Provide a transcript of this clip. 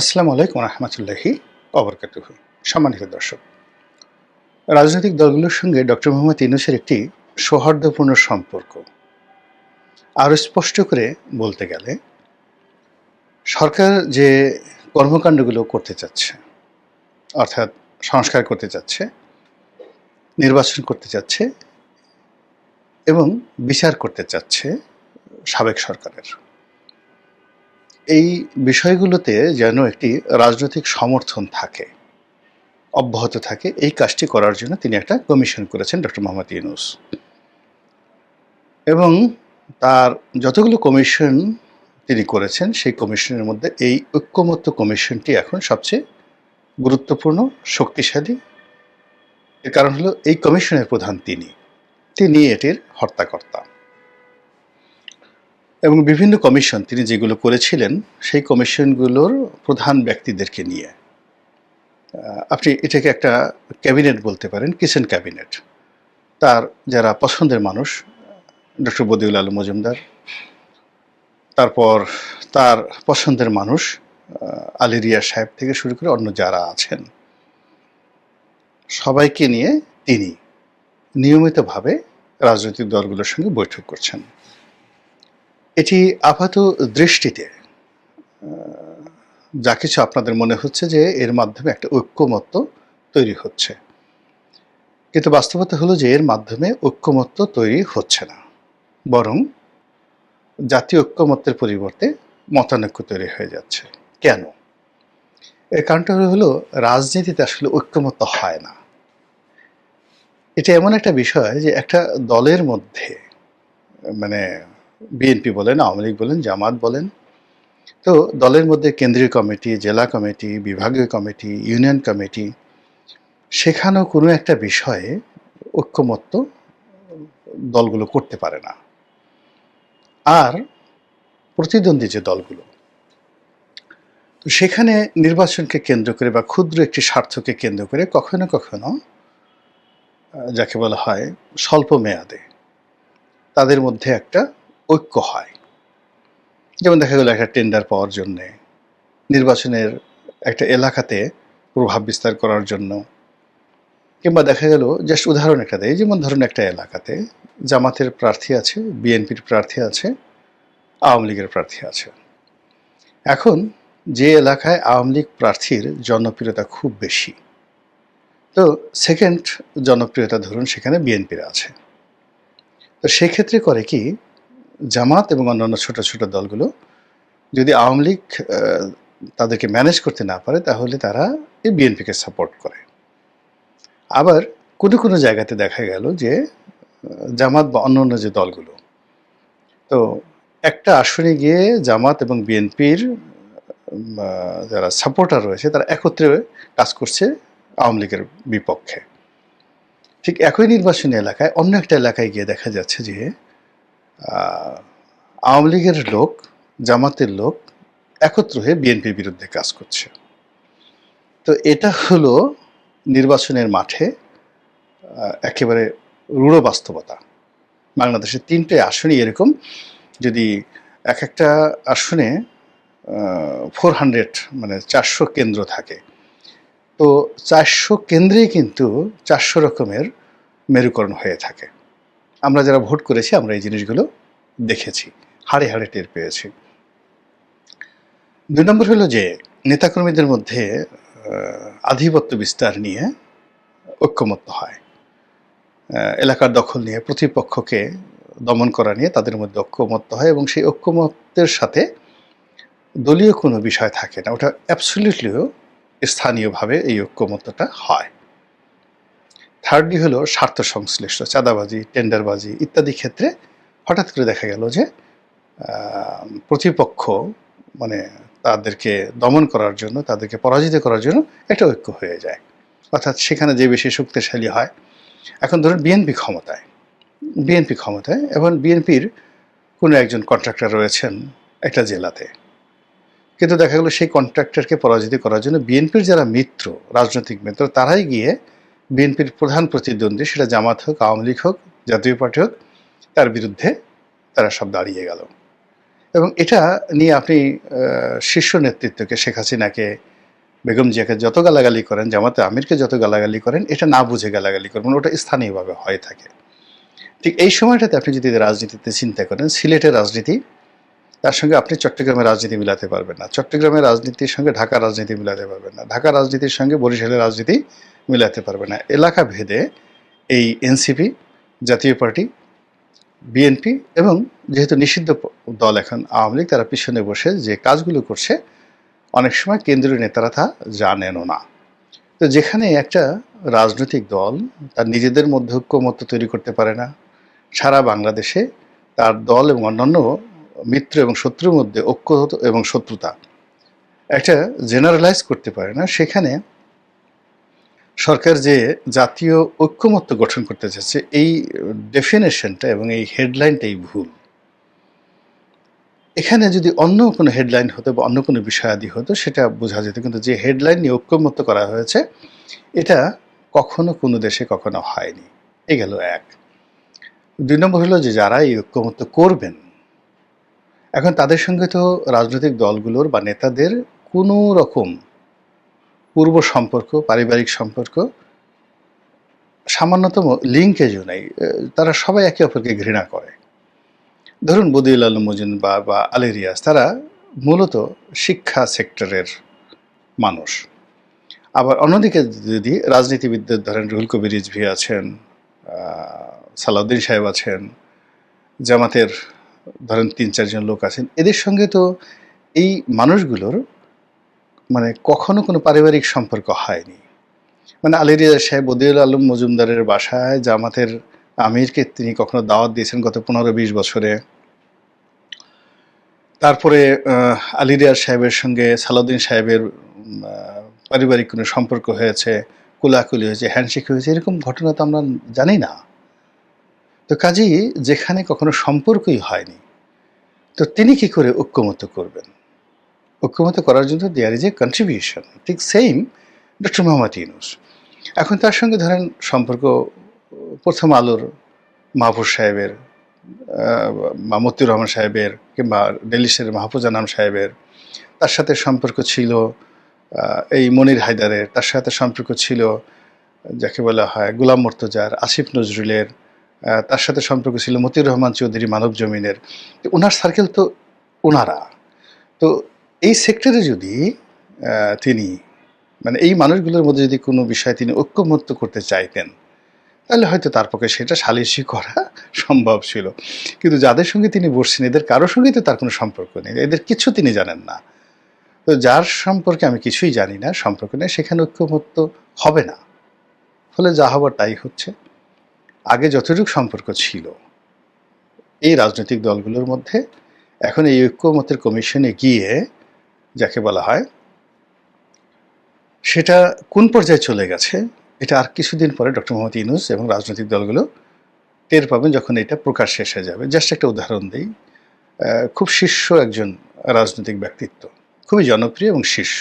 আসসালামু আলাইকুম রহমতুল্লাহি অবরকাতুহু। সম্মানিত দর্শক, রাজনৈতিক দলগুলোর সঙ্গে ডক্টর মোহাম্মদ ইউনূসের একটি সৌহার্দ্যপূর্ণ সম্পর্ক। আরও স্পষ্ট করে বলতে গেলে সরকার যে কর্মকাণ্ডগুলো করতে চাচ্ছে, অর্থাৎ সংস্কার করতে চাচ্ছে, নির্বাচন করতে চাচ্ছে এবং বিচার করতে চাচ্ছে সাবেক সরকারের, এই বিষয়গুলোতে যেন একটি রাজনৈতিক সমর্থন থাকে, অব্যাহত থাকে, এই কাজটি করার জন্য তিনি একটা কমিশন করেছেন ডক্টর মোহাম্মদ ইউনূস। এবং তার যতগুলো কমিশন তিনি করেছেন সেই কমিশনের মধ্যে এই ঐক্যমত্য কমিশনটি এখন সবচেয়ে গুরুত্বপূর্ণ, শক্তিশালী। এর কারণ হলো এই কমিশনের প্রধান তিনি এটির হর্তাকর্তা। এবং বিভিন্ন কমিশন তিনি যেগুলো করেছিলেন সেই কমিশনগুলোর প্রধান ব্যক্তিদেরকে নিয়ে, আপনি এটাকে একটা ক্যাবিনেট বলতে পারেন, কিচেন ক্যাবিনেট। তার যারা পছন্দের মানুষ, ডক্টর বদিউল আলম মজুমদার, তারপর তার পছন্দের মানুষ আলী রিয়াজ সাহেব থেকে শুরু করে অন্য যারা আছেন, সবাইকে নিয়ে তিনি নিয়মিতভাবে রাজনৈতিক দলগুলোর সঙ্গে বৈঠক করছেন। এটি আপাত দৃষ্টিতে যা কিছু আপনাদের মনে হচ্ছে যে এর মাধ্যমে একটা ঐক্যমত্য তৈরি হচ্ছে, কিন্তু বাস্তবতা হলো যে এর মাধ্যমে ঐক্যমত্য তৈরি হচ্ছে না, বরং জাতীয় ঐক্যমত্যের পরিবর্তে মতানৈক্য তৈরি হয়ে যাচ্ছে। কেন? এর কারণটা হলো রাজনীতিতে আসলে ঐক্যমত্য হয় না। এটা এমন একটা বিষয় যে একটা দলের মধ্যে, মানে বিএনপি বলেন, আওয়ামী লীগ বলেন, জামাত বলেন, তো দলের মধ্যে কেন্দ্রীয় কমিটি, জেলা কমিটি, বিভাগীয় কমিটি, ইউনিয়ন কমিটি, সেখানেও কোনো একটা বিষয়ে ঐক্যমত্য দলগুলো করতে পারে না। আর প্রতিদ্বন্দ্বী যে দলগুলো, তো সেখানে নির্বাচনকে কেন্দ্র করে বা ক্ষুদ্র একটি স্বার্থকে কেন্দ্র করে কখনো কখনো যাকে বলা হয় স্বল্প মেয়াদে তাদের মধ্যে একটা ঐক্য হয়। যেমন দেখা গেল একটা টেন্ডার পাওয়ার জন্যে, নির্বাচনের একটা এলাকাতে প্রভাব বিস্তার করার জন্য, কিংবা দেখা গেল জাস্ট উদাহরণ একটা দেয়, যেমন ধরুন একটা এলাকাতে জামাতের প্রার্থী আছে, বিএনপির প্রার্থী আছে, আওয়ামী লীগের প্রার্থী আছে। এখন যে এলাকায় আওয়ামী লীগ প্রার্থীর জনপ্রিয়তা খুব বেশি, তো সেকেন্ড জনপ্রিয়তা ধরুন সেখানে বিএনপির আছে, তো সেক্ষেত্রে করে কি, জামাত এবং অন্যান্য ছোট ছোট দলগুলো যদি আওয়ামী লীগ তাদেরকে ম্যানেজ করতে না পারে, তাহলে তারা এই বিএনপিকে সাপোর্ট করে। আবার কোনো কোনো জায়গাতে দেখা গেল যে জামাত বা অন্যান্য যে দলগুলো, তো একটা আসনে গিয়ে জামাত এবং বিএনপির যারা সাপোর্টার রয়েছে তারা একত্রে কাজ করছে আওয়ামী লীগের বিপক্ষে। ঠিক একই নির্বাচনী এলাকায় অন্য একটা এলাকায় গিয়ে দেখা যাচ্ছে যে আওয়ামী লীগের লোক, জামাতের লোক একত্র হয়ে বিএনপির বিরুদ্ধে কাজ করছে। তো এটা হলো নির্বাচনের মাঠে একেবারে রূঢ় বাস্তবতা। বাংলাদেশের 3টে আসনই এরকম। যদি এক একটা আসনে 400 মানে 400 কেন্দ্র থাকে, তো 400 কেন্দ্রেই কিন্তু 400 রকমের মেরুকরণ হয়ে থাকে। আমরা যারা ভোট করেছি আমরা এই জিনিসগুলো দেখেছি, হাড়ে হাড়ে টের পেয়েছি। 2 নম্বর হলো যে নেতাকর্মীদের মধ্যে আধিপত্য বিস্তার নিয়ে ঐক্যমত্য হয়, এলাকার দখল নিয়ে প্রতিপক্ষকে দমন করা নিয়ে তাদের মধ্যে ঐক্যমত্য হয়, এবং সেই ঐক্যমত্যের সাথে দলীয় কোনো বিষয় থাকে না, ওটা অ্যাবসলিউটলিও স্থানীয়ভাবে এই ঐক্যমত্যটা হয়। থার্ডলি হলো স্বার্থ সংশ্লিষ্ট চাঁদাবাজি, টেন্ডারবাজি ইত্যাদি ক্ষেত্রে হঠাৎ করে দেখা গেল যে প্রতিপক্ষ মানে তাদেরকে দমন করার জন্য, তাদেরকে পরাজিত করার জন্য একটা ঐক্য হয়ে যায়, অর্থাৎ সেখানে যে বেশি শক্তিশালী হয়। এখন ধরুন বিএনপি ক্ষমতায়, এবং বিএনপির কোনো একজন কন্ট্রাক্টর রয়েছেন একটা জেলাতে, কিন্তু দেখা গেলো সেই কন্ট্রাক্টরকে পরাজিত করার জন্য বিএনপির যারা মিত্র, রাজনৈতিক মিত্র, তারাই গিয়ে বিএনপির প্রধান প্রতিদ্বন্দ্বী, সেটা জামাত হোক, আওয়ামী লীগ হোক, জাতীয় পার্টি হোক, তার বিরুদ্ধে তারা সব দাঁড়িয়ে গেল। এবং এটা নিয়ে আপনি শীর্ষ নেতৃত্বকে শেখ হাসিনাকে, বেগম জিয়াকে যত গালাগালি করেন, জামাতে আমিরকে যত গালাগালি করেন, এটা না বুঝে গালাগালি করবেন, ওটা স্থানীয়ভাবে হয়ে থাকে। ঠিক এই সময়টাতে আপনি যদি রাজনীতিতে চিন্তা করেন, সিলেটের রাজনীতি তার সঙ্গে আপনি চট্টগ্রামের রাজনীতি মিলাতে পারবেন না, চট্টগ্রামের রাজনীতির সঙ্গে ঢাকার রাজনীতি মিলাতে পারবেন না, ঢাকার রাজনীতির সঙ্গে বরিশালের রাজনীতি মিলাতে পারবেন না। এলাকা ভেদে এই এনসিপি, জাতীয় পার্টি, বিএনপি এবং যেহেতু নিষিদ্ধ দল এখন আওয়ামী লীগ, তারা পিছনে বসে যে কাজগুলো করছে অনেক সময় কেন্দ্রীয় নেতারা তা জানেনও না। তো যেখানে একটা রাজনৈতিক দল তার নিজেদের মধ্যে ঐক্যমত্য তৈরি করতে পারে না, সারা বাংলাদেশে তার দল এবং অন্যান্য মিত্র এবং শত্রুর মধ্যে ঐক্য এবং শত্রুতা একটা জেনারেলাইজ করতে পারে না, সেখানে সরকার যে জাতীয় ঐক্যমত্য গঠন করতে চাচ্ছে, এই ডেফিনেশনটা এবং এই হেডলাইনটাই ভুল। এখানে যদি অন্য কোনো হেডলাইন হতো বা অন্য কোনো বিষয়াদি হতো সেটা বোঝা যেত, কিন্তু যে হেডলাইন নিয়ে ঐক্যমত্য করা হয়েছে এটা কখনো কোনো দেশে কখনো হয়নি। এ গেল এক। ২ নম্বর হলো যে যারা এই ঐক্যমত্য করবেন, এখন তাদের সঙ্গে তো রাজনৈতিক দলগুলোর বা নেতাদের কোনো রকম পূর্ব সম্পর্ক, পারিবারিক সম্পর্ক, সামান্যতম লিঙ্কেজও নেই। তারা সবাই একে অপরকে ঘৃণা করে। ধরুন বদিউল আলম মজুমদার বা আলী রিয়াজ, তারা মূলত শিক্ষা সেক্টরের মানুষ। আবার অন্যদিকে যদি রাজনীতিবিদদের ধরেন রুহুল কবির রিজভী আছেন, সালাউদ্দিন সাহেব আছেন, জামাতের ধরেন ৩-৪ জন লোক আছেন, এদের সঙ্গে তো এই মানুষগুলোর মানে কখনো কোনো পারিবারিক সম্পর্ক হয়নি। মানে আলী রিয়াজ সাহেব বদিউল আলম মজুমদারের বাসায় জামাতের আমিরকে তিনি কখনো দাওয়াত দিয়েছেন গত ১৫-২০ বছরে। তারপরে আলী রিয়াজ সাহেবের সঙ্গে সালাউদ্দিন সাহেবের পারিবারিক কোনো সম্পর্ক হয়েছে, কোলাকুলি হয়েছে, হ্যান্ডশেক হয়েছে, এরকম ঘটনা তো আমরা জানি না। তো কাজেই যেখানে কখনো সম্পর্কই হয়নি, তো তিনি কি করে ঐক্যমত্য করবেন? ঐক্যমত্য করার জন্য দেয়ার ইজ এ কন্ট্রিবিউশন। ঠিক সেম ডক্টর মোহাম্মদ ইউনূস। এখন তার সঙ্গে ধরেন সম্পর্ক প্রথম আলোর মাহফুজ সাহেবের বা মতিউর রহমান সাহেবের কিংবা ডেলিশের মাহফুজ আনাম সাহেবের, তার সাথে সম্পর্ক ছিল এই মনির হায়দারের, তার সাথে সম্পর্ক ছিল যাকে বলা হয় গোলাম মুর্তজার, আসিফ নজরুলের, তার সাথে সম্পর্ক ছিল মতিউর রহমান চৌধুরী মানব জমিনের। ওনার সার্কেল তো ওনারা। তো এই সেক্টরে যদি তিনি মানে এই মানুষগুলোর মধ্যে যদি কোনো বিষয়ে তিনি ঐক্যমত্য করতে চাইতেন, তাহলে হয়তো তার পক্ষে সেটা সালিশি করা সম্ভব ছিল। কিন্তু যাদের সঙ্গে তিনি বসছেন এদের কারোর সঙ্গেই তো তার কোনো সম্পর্ক নেই, এদের কিছু তিনি জানেন না। তো যার সম্পর্কে আমি কিছুই জানি না, সম্পর্ক নেই, সেখানে ঐক্যমত্য হবে না। ফলে যা হবার তাই হচ্ছে। আগে যতটুকু সম্পর্ক ছিল এই রাজনৈতিক দলগুলোর মধ্যে, এখন এই ঐক্যমত্যের কমিশনে গিয়ে যাকে বলা হয় সেটা কোন পর্যায়ে চলে গেছে, এটা আর কিছুদিন পরে ডক্টর মোহাম্মদ ইউনূস এবং রাজনৈতিক দলগুলো টের পাবেন যখন এটা প্রকাশ শেষ হয়ে যাবে। জাস্ট একটা উদাহরণ দিই, খুব শীর্ষ একজন রাজনৈতিক ব্যক্তিত্ব, খুবই জনপ্রিয় এবং শীর্ষ,